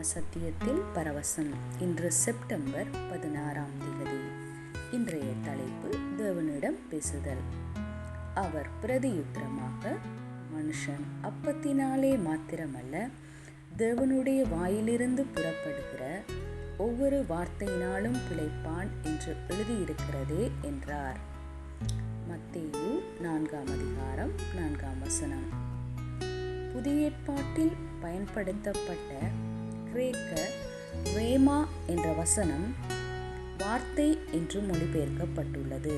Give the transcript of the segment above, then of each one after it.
சத்தியத்தில் பரவசம். இன்று செப்டம்பர் 16 இன்றைய தலைப்பு தேவனிடம் பேசுதல். அவர் பிரதியுத்தரமாக, மனுஷன் அப்பத்தினாலே மாத்திரமல்ல, தேவனுடைய வாயிலிருந்து புறப்படுகிற ஒவ்வொரு வார்த்தையினாலும் பிழைப்பான் என்று எழுதியிருக்கிறதே என்றார். மத்தேயு 4:4. புதிய ஏற்பாட்டில் பயன்படுத்தப்பட்ட கிரேக்க ரேமா என்ற வசனம் வார்த்தை என்று மொழிபெயர்க்கப்பட்டுள்ளது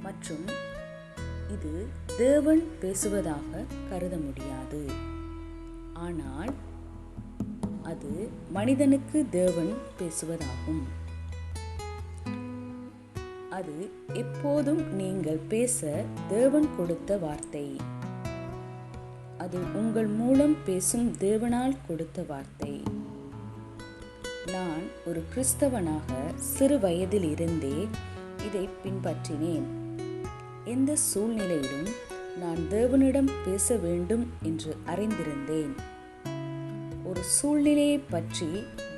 மற்றும் இது தேவன் பேசுவதாக கருத முடியாது. ஆனால் அது மனிதனுக்கு தேவன் பேசுவதாகும். அது எப்போதும் நீங்கள் பேச தேவன் கொடுத்த வார்த்தை. அது உங்கள் மூலம் பேசும் தேவனால் கொடுத்த வார்த்தை. நான் ஒரு கிறிஸ்தவனாக சிறு வயதில் இருந்தே இதை பின்பற்றினேன். எந்த சூழ்நிலையிலும் நான் தேவனிடம் பேச வேண்டும் என்று அறிந்திருந்தேன். ஒரு சூழ்நிலையை பற்றி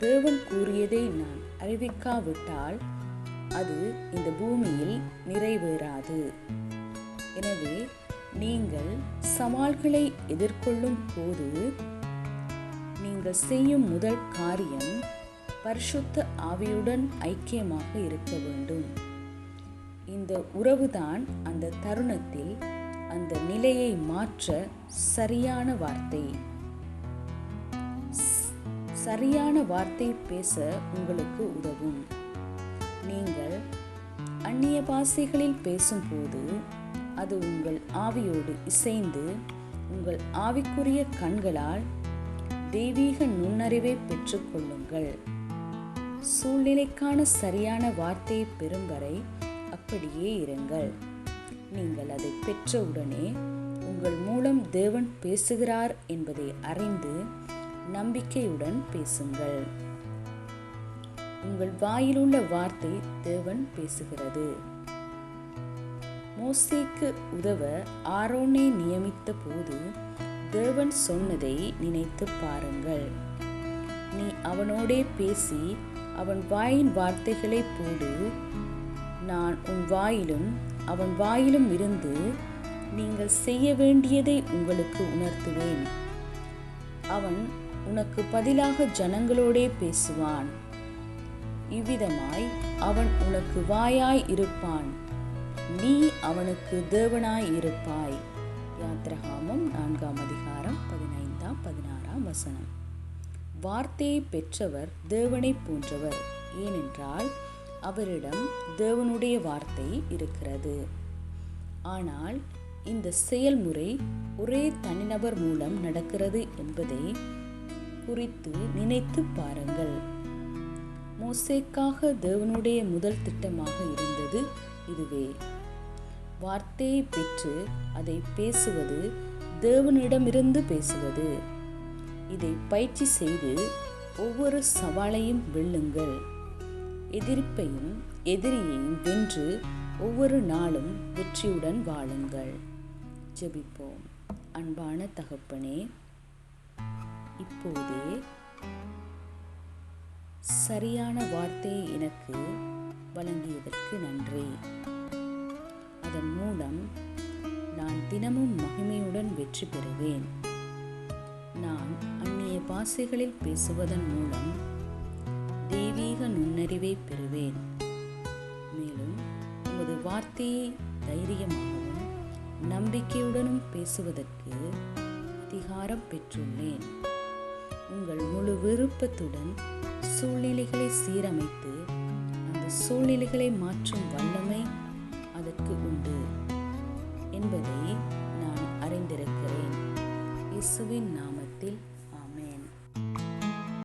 தேவன் கூறியதை நான் அறிவிக்காவிட்டால் அது இந்த பூமியில் நிறைவேறாது. எனவே நீங்கள் சவால்களை எதிர்கொள்ளும் போது நீங்கள் செய்யும் முதல் காரியம் பரிசுத்த ஆவியுடன் ஐக்கியமாக இருக்க வேண்டும். இந்த உறவுதான் அந்த தருணத்தில் அந்த நிலையை மாற்ற சரியான வார்த்தை. சரியான வார்த்தை பேச உங்களுக்கு உதவும். நீங்கள் அந்நிய பாஷைகளில் பேசும்போது அது உங்கள் ஆவியோடு இசைந்து உங்கள் ஆவிக்குரிய கண்களால் தெய்வீக நுண்ணறிவை பெற்றுக்கொள்ளுங்கள். சூழ்நிலைக்கான சரியான வார்த்தையை பெறும் வரை அப்படியே இருங்கள். நீங்கள் அதை பெற்றவுடனே உங்கள் மூலம் தேவன் பேசுகிறார் என்பதை அறிந்து நம்பிக்கையுடன் பேசுங்கள். உங்கள் வாயிலுள்ள வார்த்தை தேவன் பேசுகிறது. மோசேக்கு உதவ ஆரோனை நியமித்த போது தேவன் சொன்னதை நினைத்து பாருங்கள். நீ அவனோடே பேசி அவன் வாயின் வார்த்தைகளை போடு. நான் உன் வாயிலும் அவன் வாயிலும் இருந்து நீங்கள் செய்ய வேண்டியதை உங்களுக்கு உணர்த்துவேன். அவன் உனக்கு பதிலாக ஜனங்களோடே பேசுவான். இவ்விதமாய் அவன் உனக்கு வாயாய் இருப்பான், நீ அவனுக்கு தேவனாய் இருப்பாய். யாத்திராகமம் 4:15-16. வார்த்தையை பெற்றவர் தேவனை போன்றவர், ஏனென்றால் அவரிடம் தேவனுடைய வார்த்தை இருக்கிறது. ஆனால் இந்த செயல்முறை ஒரே தனிநபர் மூலம் நடக்கிறது என்பதை குறித்து நினைத்து பாருங்கள். மோசேக்காக தேவனுடைய முதல் திட்டமாக இருந்தது இதுவே. வார்த்தையை பெற்று அதை பேசுவது, தேவனிடமிருந்து பேசுவது. இதை பயிற்சி செய்து ஒவ்வொரு சவாலையும் வெல்லுங்கள். எதிர்ப்பையும் எதிரியையும் வென்று ஒவ்வொரு நாளும் வெற்றியுடன் வாழுங்கள். ஜெபிப்போம். அன்பான தகப்பனே, இப்போதே சரியான வார்த்தையை எனக்கு வழங்கியதற்கு நன்றி. அதன் மூலம் நான் தினமும் மகிமையுடன் வெற்றி பெறுவேன். நான் அந்நிய பாஷைகளில் பேசுவதன் மூலம் தெய்வீக நுண்ணறிவை பெறுவேன். மேலும் உமது வார்த்தையை தைரியமாகவும் நம்பிக்கையுடனும் பேசுவதற்கு அதிகாரம் பெற்றுள்ளேன். உங்கள் முழு விருப்பத்துடன் சூழ்நிலைகளை சீரமைத்து அந்த சூழ்நிலைகளை மாற்றும் வல்லமை